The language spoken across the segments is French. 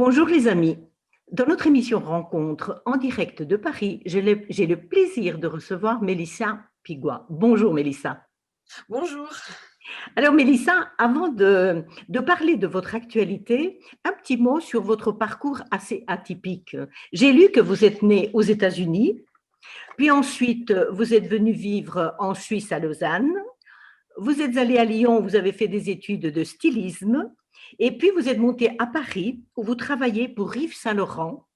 Bonjour les amis. Dans notre émission Rencontre en direct de Paris, j'ai le plaisir de recevoir Mélissa Pigua. Bonjour Mélissa. Bonjour. Alors Mélissa, avant de parler de votre actualité, un petit mot sur votre parcours assez atypique. J'ai lu que vous êtes née aux États-Unis, puis ensuite vous êtes venue vivre en Suisse à Lausanne. Vous êtes allée à Lyon, vous avez fait des études de stylisme, et puis vous êtes montée à Paris où vous travaillez pour Yves Saint Laurent,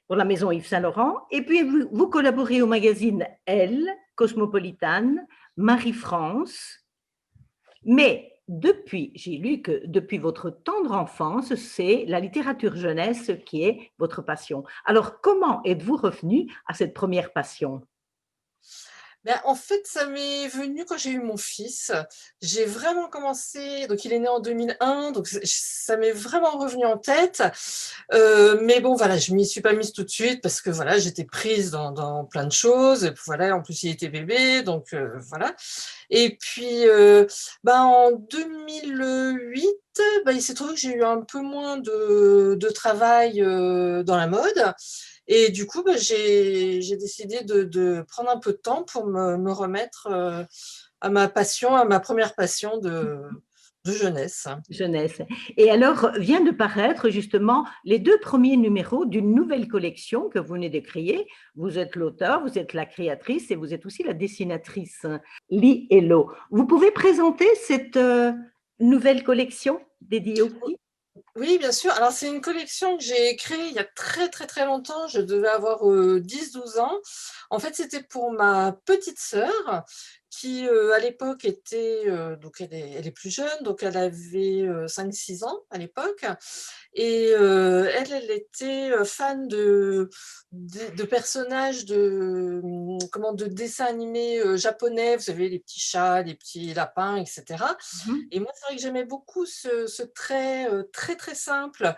pour la maison Yves Saint Laurent, et puis vous collaborez au magazine Elle, Cosmopolitane, Marie-France. Mais depuis, j'ai lu que depuis votre tendre enfance, c'est la littérature jeunesse qui est votre passion. Alors, comment êtes-vous revenu à cette première passion? En fait, ça m'est venu quand j'ai eu mon fils. J'ai vraiment commencé, donc il est né en 2001, donc ça m'est vraiment revenu en tête. Mais bon, voilà, je m'y suis pas mise tout de suite parce que voilà, j'étais prise dans plein de choses. Et puis voilà, en plus il était bébé, donc voilà. Et puis, en 2008, il s'est trouvé que j'ai eu un peu moins de travail dans la mode. Et du coup, j'ai décidé de prendre un peu de temps pour me remettre à ma passion, à ma première passion de jeunesse. Jeunesse. Et alors, vient de paraître justement les deux premiers numéros d'une nouvelle collection que vous venez de créer. Vous êtes l'auteur, vous êtes la créatrice et vous êtes aussi la dessinatrice, Lee Hello. Vous pouvez présenter cette nouvelle collection dédiée aux filles? Oui, bien sûr. Alors, c'est une collection que j'ai créée il y a très, très, très longtemps. Je devais avoir 10-12 ans. En fait, c'était pour ma petite sœur qui, à l'époque, était, donc elle est plus jeune, donc elle avait 5-6 ans à l'époque. Et elle était fan de personnages de dessins animés japonais. Vous savez, les petits chats, les petits lapins, etc. Mhm. Et moi, c'est vrai que j'aimais beaucoup ce trait très très simple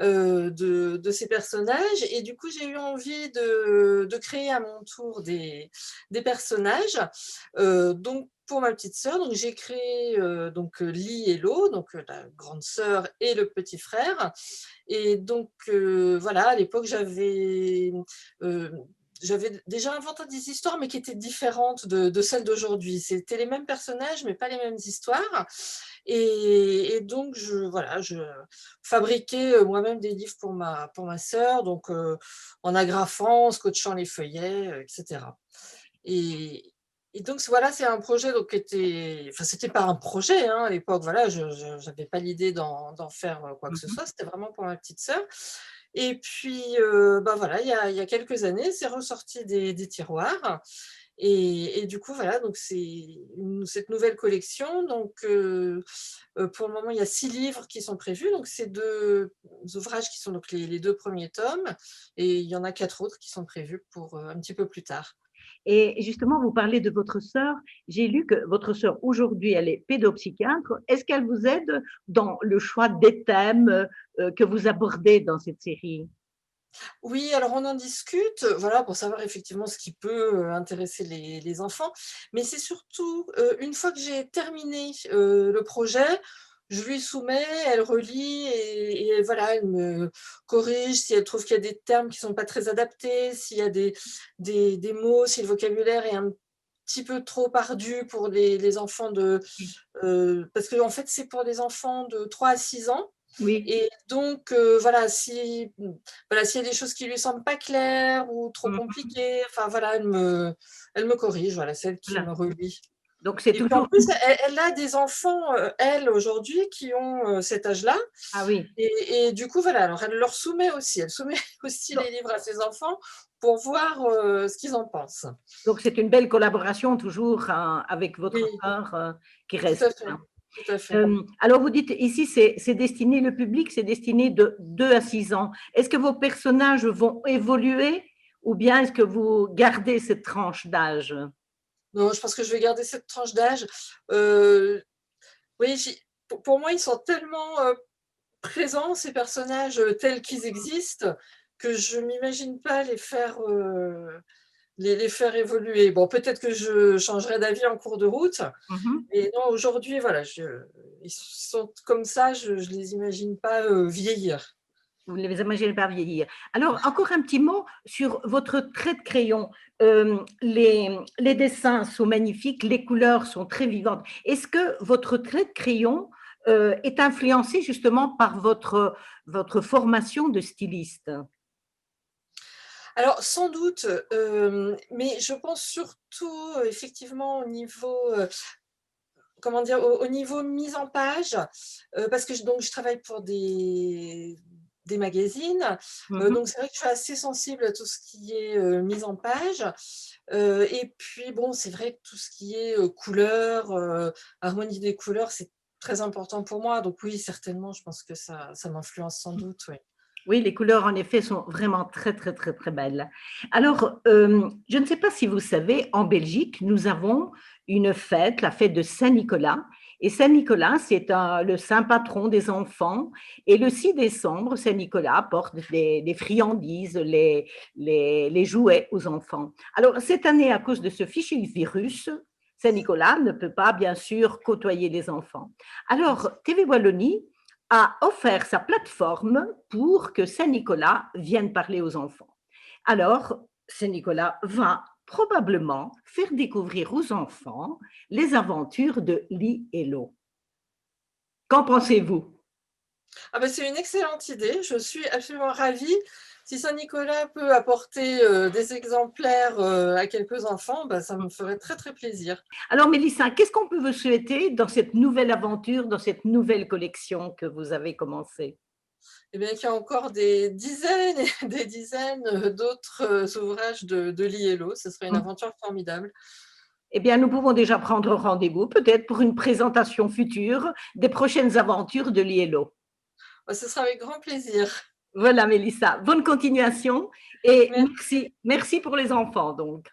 de ces personnages. Et du coup, j'ai eu envie de créer à mon tour des personnages. Donc, pour ma petite sœur, donc j'ai créé Lee et Lo, donc la grande sœur et le petit frère. Et donc voilà, à l'époque, euh, j'avais déjà inventé des histoires, mais qui étaient différentes de celles d'aujourd'hui. C'était les mêmes personnages, mais pas les mêmes histoires. Et donc, voilà, je fabriquais moi-même des livres pour ma sœur, donc en agrafant, en scotchant les feuillets, etc. Et, et donc, voilà, c'est un projet donc, enfin, c'était pas un projet hein, à l'époque, voilà, je n'avais pas l'idée d'en faire quoi que ce Mhm. soit, c'était vraiment pour ma petite sœur. Et puis, voilà, il y a quelques années, c'est ressorti des tiroirs. Et du coup, voilà, donc cette nouvelle collection. Donc, pour le moment, il y a 6 livres qui sont prévus. Donc, c'est 2 ouvrages qui sont donc les 2 premiers tomes. Et il y en a 4 autres qui sont prévus pour un petit peu plus tard. Et justement, vous parlez de votre sœur. J'ai lu que votre sœur, aujourd'hui, elle est pédopsychiatre. Est-ce qu'elle vous aide dans le choix des thèmes que vous abordez dans cette série? Oui, alors on en discute, voilà, pour savoir effectivement ce qui peut intéresser les enfants. Mais c'est surtout une fois que j'ai terminé le projet, je lui soumets, elle relit et voilà, elle me corrige si elle trouve qu'il y a des termes qui ne sont pas très adaptés, s'il y a des mots, si le vocabulaire est un petit peu trop ardu pour les enfants parce que en fait, c'est pour les enfants de 3 à 6 ans. Oui. Et donc, voilà, voilà, s'il y a des choses qui lui semblent pas claires ou trop Mhm. compliquées, enfin voilà, elle me corrige, voilà, celle qui Voilà. me relie. Donc, c'est Et puis en toujours. plus, elle a des enfants, elle, aujourd'hui, qui ont cet âge-là. Ah oui. Et du coup, voilà, alors elle leur soumet aussi, elle soumet aussi Donc, les livres à ses enfants pour voir ce qu'ils en pensent. donc c'est une belle collaboration toujours hein, avec votre Oui, sœur qui tout reste. à fait, tout à fait. Alors, vous dites ici, c'est destiné, le public, c'est destiné de 2 à 6 ans. Est-ce que vos personnages vont évoluer ou bien est-ce que vous gardez cette tranche d'âge? Non, je pense que je vais garder cette tranche d'âge. Heu, oui, pour moi, ils sont tellement, présents, ces personnages, tels qu'ils existent, que je m'imagine pas les faire évoluer. Bon, peut-être que je changerai d'avis en cours de route, Mhm. mais non, aujourd'hui, voilà, ils sont comme ça, je les imagine pas, vieillir. Vous ne les imaginez pas vieillir. Alors, encore un petit mot sur votre trait de crayon. Les dessins sont magnifiques, les couleurs sont très vivantes. Est-ce que votre trait de crayon est influencé justement par votre formation de styliste? Alors sans doute, mais je pense surtout, effectivement au niveau, comment dire? Au niveau mise en page, parce que je travaille pour des magazines, Mhm. donc c'est vrai que je suis assez sensible à tout ce qui est, mise en page, et puis bon, c'est vrai que tout ce qui est, couleurs, harmonie des couleurs, c'est très important pour moi, donc oui, certainement, je pense que ça m'influence sans doute, oui. Oui, les couleurs, en effet, sont vraiment très, très, très, très belles. Alors, je ne sais pas si vous savez, en Belgique, nous avons une fête, la fête de Saint-Nicolas. Et Saint-Nicolas, c'est le saint patron des enfants. Et le 6 décembre, Saint-Nicolas apporte des friandises, les jouets aux enfants. Alors, cette année, à cause de ce fichu virus, Saint-Nicolas ne peut pas, bien sûr, côtoyer les enfants. Alors, TV Wallonie a offert sa plateforme pour que Saint-Nicolas vienne parler aux enfants. Alors, Saint-Nicolas va probablement faire découvrir aux enfants les aventures de Lee et Lo. Qu'en pensez-vous? Ah bah, c'est une excellente idée, je suis absolument ravie. Si Saint-Nicolas peut apporter, des exemplaires, à quelques enfants, bah, ça me ferait très, très plaisir. Alors, Mélissa, qu'est-ce qu'on peut vous souhaiter dans cette nouvelle aventure, dans cette nouvelle collection que vous avez commencée? Et bien, qu'il y a encore des dizaines et des dizaines, d'autres, ouvrages de Liello, ce serait une aventure formidable. Eh bien, nous pouvons déjà prendre rendez-vous, peut-être pour une présentation future des prochaines aventures de Lee et Lo. Bah, ce sera avec grand plaisir. Voilà, Mélissa. Bonne continuation et Merci. merci. Merci pour les enfants, donc.